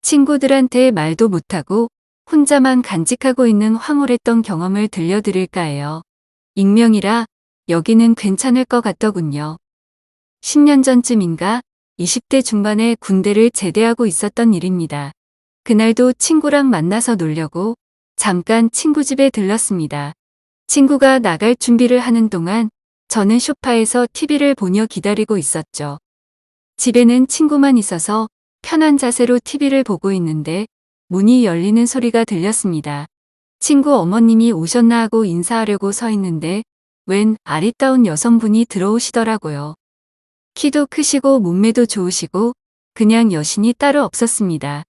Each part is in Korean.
친구들한테 말도 못하고 혼자만 간직하고 있는 황홀했던 경험을 들려드릴까 해요. 익명이라 여기는 괜찮을 것 같더군요. 10년 전쯤인가 20대 중반에 군대를 제대하고 있었던 일입니다. 그날도 친구랑 만나서 놀려고 잠깐 친구 집에 들렀습니다. 친구가 나갈 준비를 하는 동안 저는 소파에서 TV를 보며 기다리고 있었죠. 집에는 친구만 있어서 편한 자세로 TV를 보고 있는데 문이 열리는 소리가 들렸습니다. 친구 어머님이 오셨나 하고 인사하려고 서 있는데 웬 아리따운 여성분이 들어오시더라고요. 키도 크시고 몸매도 좋으시고 그냥 여신이 따로 없었습니다.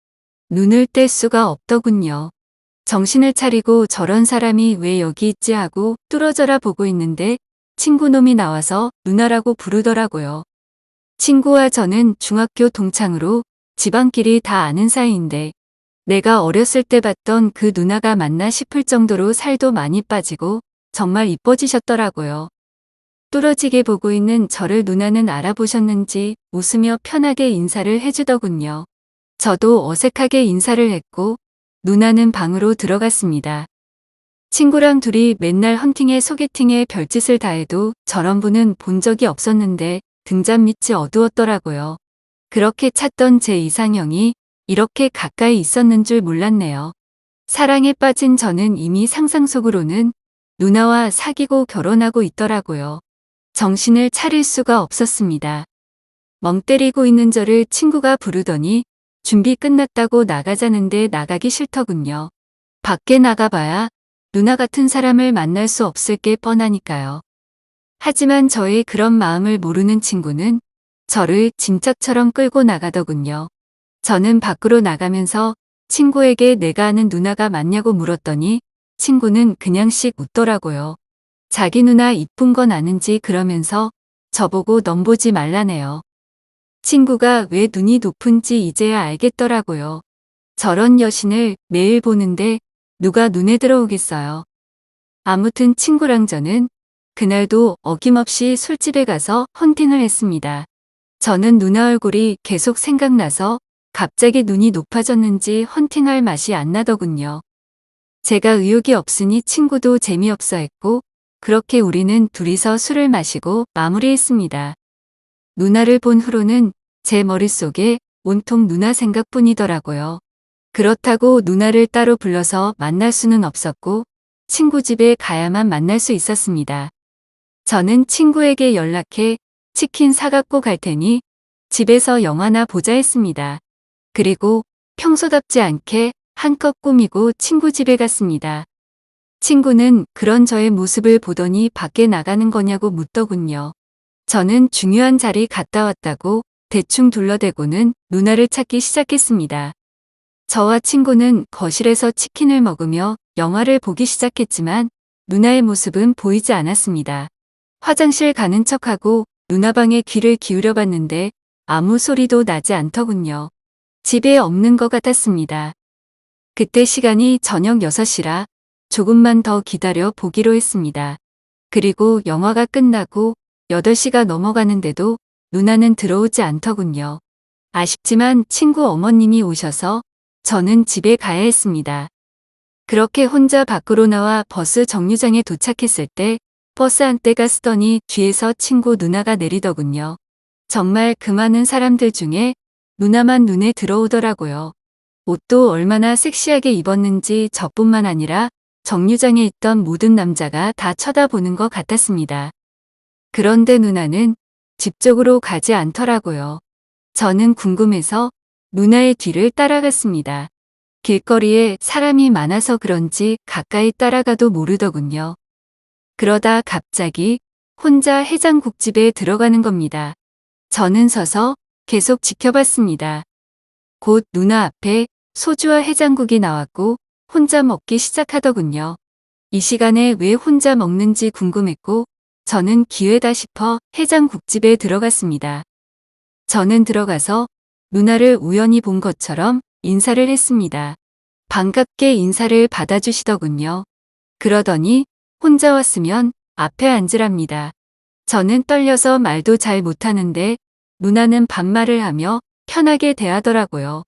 눈을 뗄 수가 없더군요. 정신을 차리고 저런 사람이 왜 여기 있지 하고 뚫어져라 보고 있는데 친구놈이 나와서 누나라고 부르더라고요. 친구와 저는 중학교 동창으로 집안끼리 다 아는 사이인데 내가 어렸을 때 봤던 그 누나가 맞나 싶을 정도로 살도 많이 빠지고 정말 이뻐지셨더라고요. 뚫어지게 보고 있는 저를 누나는 알아보셨는지 웃으며 편하게 인사를 해주더군요. 저도 어색하게 인사를 했고 누나는 방으로 들어갔습니다. 친구랑 둘이 맨날 헌팅에 소개팅에 별짓을 다 해도 저런 분은 본 적이 없었는데 등잔 밑이 어두웠더라고요. 그렇게 찾던 제 이상형이 이렇게 가까이 있었는 줄 몰랐네요. 사랑에 빠진 저는 이미 상상 속으로는 누나와 사귀고 결혼하고 있더라고요. 정신을 차릴 수가 없었습니다. 멍 때리고 있는 저를 친구가 부르더니 준비 끝났다고 나가자는데 나가기 싫더군요. 밖에 나가봐야 누나 같은 사람을 만날 수 없을 게 뻔하니까요. 하지만 저의 그런 마음을 모르는 친구는 저를 짐짝처럼 끌고 나가더군요. 저는 밖으로 나가면서 친구에게 내가 아는 누나가 맞냐고 물었더니 친구는 그냥씩 웃더라고요. 자기 누나 이쁜 건 아는지 그러면서 저보고 넌 보지 말라네요. 친구가 왜 눈이 높은지 이제야 알겠더라고요. 저런 여신을 매일 보는데 누가 눈에 들어오겠어요. 아무튼 친구랑 저는 그날도 어김없이 술집에 가서 헌팅을 했습니다. 저는 누나 얼굴이 계속 생각나서 갑자기 눈이 높아졌는지 헌팅할 맛이 안 나더군요. 제가 의욕이 없으니 친구도 재미없어 했고 그렇게 우리는 둘이서 술을 마시고 마무리했습니다. 누나를 본 후로는 제 머릿속에 온통 누나 생각뿐이더라고요. 그렇다고 누나를 따로 불러서 만날 수는 없었고 친구 집에 가야만 만날 수 있었습니다. 저는 친구에게 연락해 치킨 사갖고 갈 테니 집에서 영화나 보자 했습니다. 그리고 평소답지 않게 한껏 꾸미고 친구 집에 갔습니다. 친구는 그런 저의 모습을 보더니 밖에 나가는 거냐고 묻더군요. 저는 중요한 자리 갔다 왔다고 대충 둘러대고는 누나를 찾기 시작했습니다. 저와 친구는 거실에서 치킨을 먹으며 영화를 보기 시작했지만 누나의 모습은 보이지 않았습니다. 화장실 가는 척하고 누나 방에 귀를 기울여 봤는데 아무 소리도 나지 않더군요. 집에 없는 것 같았습니다. 그때 시간이 저녁 6시라 조금만 더 기다려 보기로 했습니다. 그리고 영화가 끝나고 8시가 넘어가는데도 누나는 들어오지 않더군요. 아쉽지만 친구 어머님이 오셔서 저는 집에 가야 했습니다. 그렇게 혼자 밖으로 나와 버스 정류장에 도착했을 때 버스 안대가 쓰더니 뒤에서 친구 누나가 내리더군요. 정말 그 많은 사람들 중에 누나만 눈에 들어오더라고요. 옷도 얼마나 섹시하게 입었는지 저뿐만 아니라 정류장에 있던 모든 남자가 다 쳐다보는 것 같았습니다. 그런데 누나는 집 쪽으로 가지 않더라고요. 저는 궁금해서 누나의 뒤를 따라갔습니다. 길거리에 사람이 많아서 그런지 가까이 따라가도 모르더군요. 그러다 갑자기 혼자 해장국집에 들어가는 겁니다. 저는 서서 계속 지켜봤습니다. 곧 누나 앞에 소주와 해장국이 나왔고 혼자 먹기 시작하더군요. 이 시간에 왜 혼자 먹는지 궁금했고 저는 기회다 싶어 해장국집에 들어갔습니다. 저는 들어가서 누나를 우연히 본 것처럼 인사를 했습니다. 반갑게 인사를 받아주시더군요. 그러더니 혼자 왔으면 앞에 앉으랍니다. 저는 떨려서 말도 잘 못하는데 누나는 반말을 하며 편하게 대하더라고요.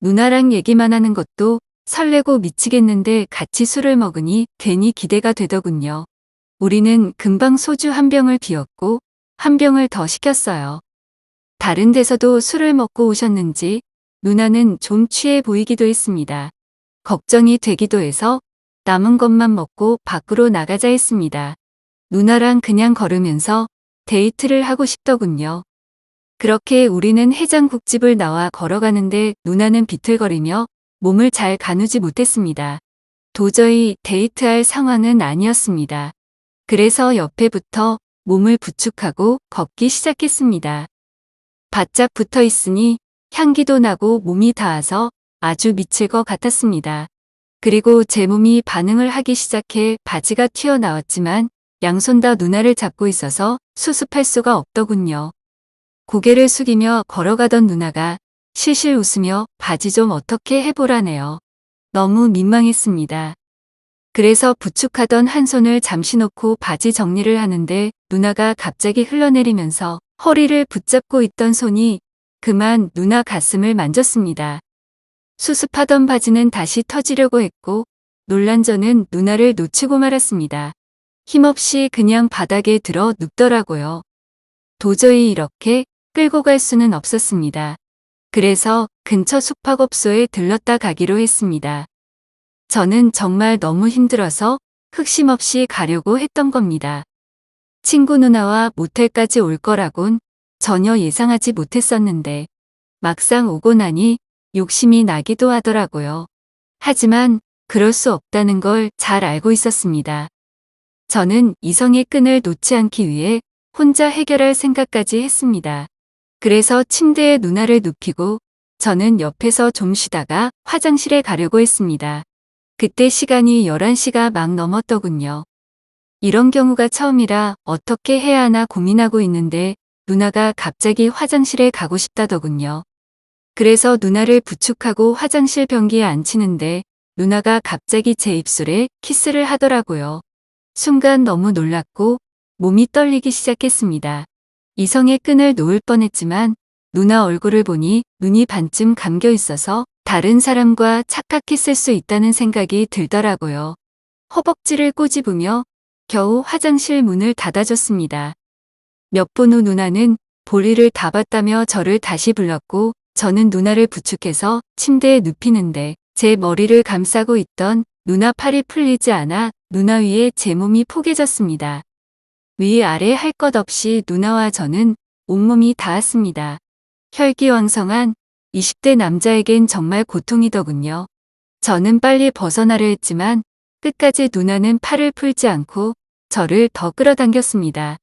누나랑 얘기만 하는 것도 설레고 미치겠는데 같이 술을 먹으니 괜히 기대가 되더군요. 우리는 금방 소주 한 병을 비웠고 한 병을 더 시켰어요. 다른 데서도 술을 먹고 오셨는지 누나는 좀 취해 보이기도 했습니다. 걱정이 되기도 해서 남은 것만 먹고 밖으로 나가자 했습니다. 누나랑 그냥 걸으면서 데이트를 하고 싶더군요. 그렇게 우리는 해장국집을 나와 걸어가는데 누나는 비틀거리며 몸을 잘 가누지 못했습니다. 도저히 데이트할 상황은 아니었습니다. 그래서 옆에 붙어 몸을 부축하고 걷기 시작했습니다. 바짝 붙어 있으니 향기도 나고 몸이 닿아서 아주 미칠 것 같았습니다. 그리고 제 몸이 반응을 하기 시작해 바지가 튀어나왔지만 양손 다 누나를 잡고 있어서 수습할 수가 없더군요. 고개를 숙이며 걸어가던 누나가 실실 웃으며 바지 좀 어떻게 해보라네요. 너무 민망했습니다. 그래서 부축하던 한 손을 잠시 놓고 바지 정리를 하는데 누나가 갑자기 흘러내리면서 허리를 붙잡고 있던 손이 그만 누나 가슴을 만졌습니다. 수습하던 바지는 다시 터지려고 했고 놀란 저는 누나를 놓치고 말았습니다. 힘없이 그냥 바닥에 들어 눕더라고요. 도저히 이렇게 끌고 갈 수는 없었습니다. 그래서 근처 숙박업소에 들렀다 가기로 했습니다. 저는 정말 너무 힘들어서 흑심 없이 가려고 했던 겁니다. 친구 누나와 모텔까지 올 거라곤 전혀 예상하지 못했었는데 막상 오고 나니 욕심이 나기도 하더라고요. 하지만 그럴 수 없다는 걸 잘 알고 있었습니다. 저는 이성의 끈을 놓지 않기 위해 혼자 해결할 생각까지 했습니다. 그래서 침대에 누나를 눕히고 저는 옆에서 좀 쉬다가 화장실에 가려고 했습니다. 그때 시간이 11시가 막 넘었더군요. 이런 경우가 처음이라 어떻게 해야 하나 고민하고 있는데 누나가 갑자기 화장실에 가고 싶다더군요. 그래서 누나를 부축하고 화장실 변기에 앉히는데 누나가 갑자기 제 입술에 키스를 하더라고요. 순간 너무 놀랐고 몸이 떨리기 시작했습니다. 이성의 끈을 놓을 뻔했지만 누나 얼굴을 보니 눈이 반쯤 감겨 있어서 다른 사람과 착각했을 수 있다는 생각이 들더라고요. 허벅지를 꼬집으며 겨우 화장실 문을 닫아줬습니다. 몇 분 후 누나는 볼일을 다 봤다며 저를 다시 불렀고 저는 누나를 부축해서 침대에 눕히는데 제 머리를 감싸고 있던 누나 팔이 풀리지 않아 누나 위에 제 몸이 포개졌습니다. 위아래 할 것 없이 누나와 저는 온몸이 닿았습니다. 혈기왕성한 20대 남자에겐 정말 고통이더군요. 저는 빨리 벗어나려 했지만 끝까지 누나는 팔을 풀지 않고 저를 더 끌어당겼습니다.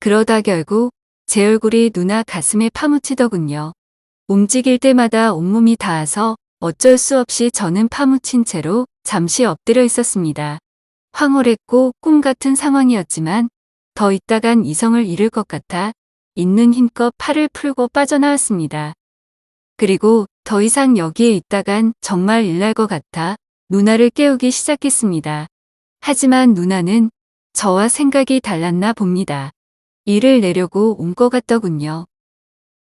그러다 결국 제 얼굴이 누나 가슴에 파묻히더군요. 움직일 때마다 온몸이 닿아서 어쩔 수 없이 저는 파묻힌 채로 잠시 엎드려 있었습니다. 황홀했고 꿈 같은 상황이었지만 더 있다간 이성을 잃을 것 같아 있는 힘껏 팔을 풀고 빠져나왔습니다. 그리고 더 이상 여기에 있다간 정말 일날 것 같아 누나를 깨우기 시작했습니다. 하지만 누나는 저와 생각이 달랐나 봅니다. 일을 내려고 온 것 같더군요.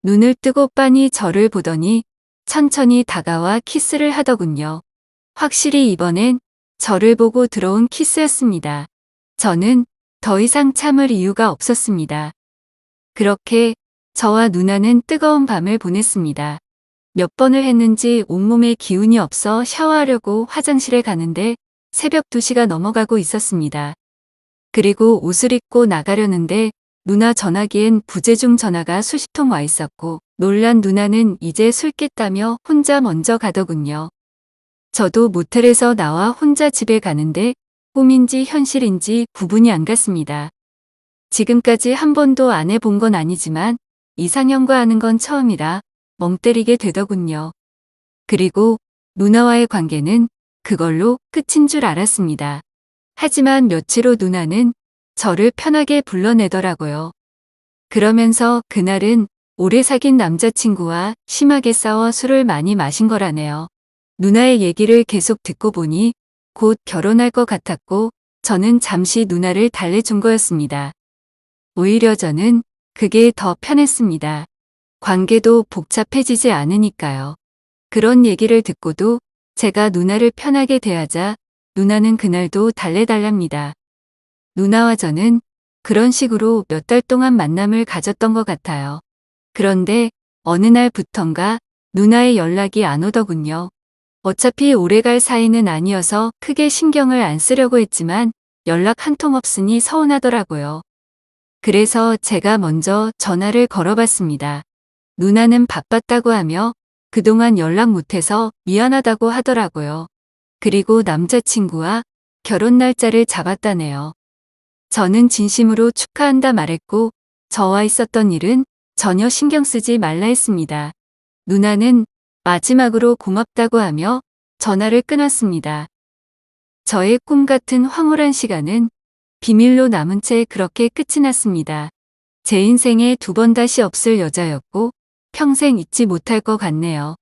눈을 뜨고 빤히 저를 보더니 천천히 다가와 키스를 하더군요. 확실히 이번엔 저를 보고 들어온 키스였습니다. 저는 더 이상 참을 이유가 없었습니다. 그렇게 저와 누나는 뜨거운 밤을 보냈습니다. 몇 번을 했는지 온몸에 기운이 없어 샤워하려고 화장실에 가는데 새벽 2시가 넘어가고 있었습니다. 그리고 옷을 입고 나가려는데 누나 전화기엔 부재중 전화가 수십 통 와 있었고 놀란 누나는 이제 술 깼다며 혼자 먼저 가더군요. 저도 모텔에서 나와 혼자 집에 가는데 꿈인지 현실인지 구분이 안 갔습니다. 지금까지 한 번도 안 해본 건 아니지만 이상형과 하는 건 처음이라 멍 때리게 되더군요. 그리고 누나와의 관계는 그걸로 끝인 줄 알았습니다. 하지만 며칠 후 누나는 저를 편하게 불러내더라고요. 그러면서 그날은 오래 사귄 남자친구와 심하게 싸워 술을 많이 마신 거라네요. 누나의 얘기를 계속 듣고 보니 곧 결혼할 것 같았고 저는 잠시 누나를 달래준 거였습니다. 오히려 저는 그게 더 편했습니다. 관계도 복잡해지지 않으니까요. 그런 얘기를 듣고도 제가 누나를 편하게 대하자 누나는 그날도 달래달랍니다. 누나와 저는 그런 식으로 몇 달 동안 만남을 가졌던 것 같아요. 그런데 어느 날부턴가 누나의 연락이 안 오더군요. 어차피 오래갈 사이는 아니어서 크게 신경을 안 쓰려고 했지만 연락 한 통 없으니 서운하더라고요. 그래서 제가 먼저 전화를 걸어봤습니다. 누나는 바빴다고 하며 그동안 연락 못해서 미안하다고 하더라고요. 그리고 남자친구와 결혼 날짜를 잡았다네요. 저는 진심으로 축하한다 말했고 저와 있었던 일은 전혀 신경 쓰지 말라 했습니다. 누나는 마지막으로 고맙다고 하며 전화를 끊었습니다. 저의 꿈 같은 황홀한 시간은 비밀로 남은 채 그렇게 끝이 났습니다. 제 인생에 두 번 다시 없을 여자였고 평생 잊지 못할 것 같네요.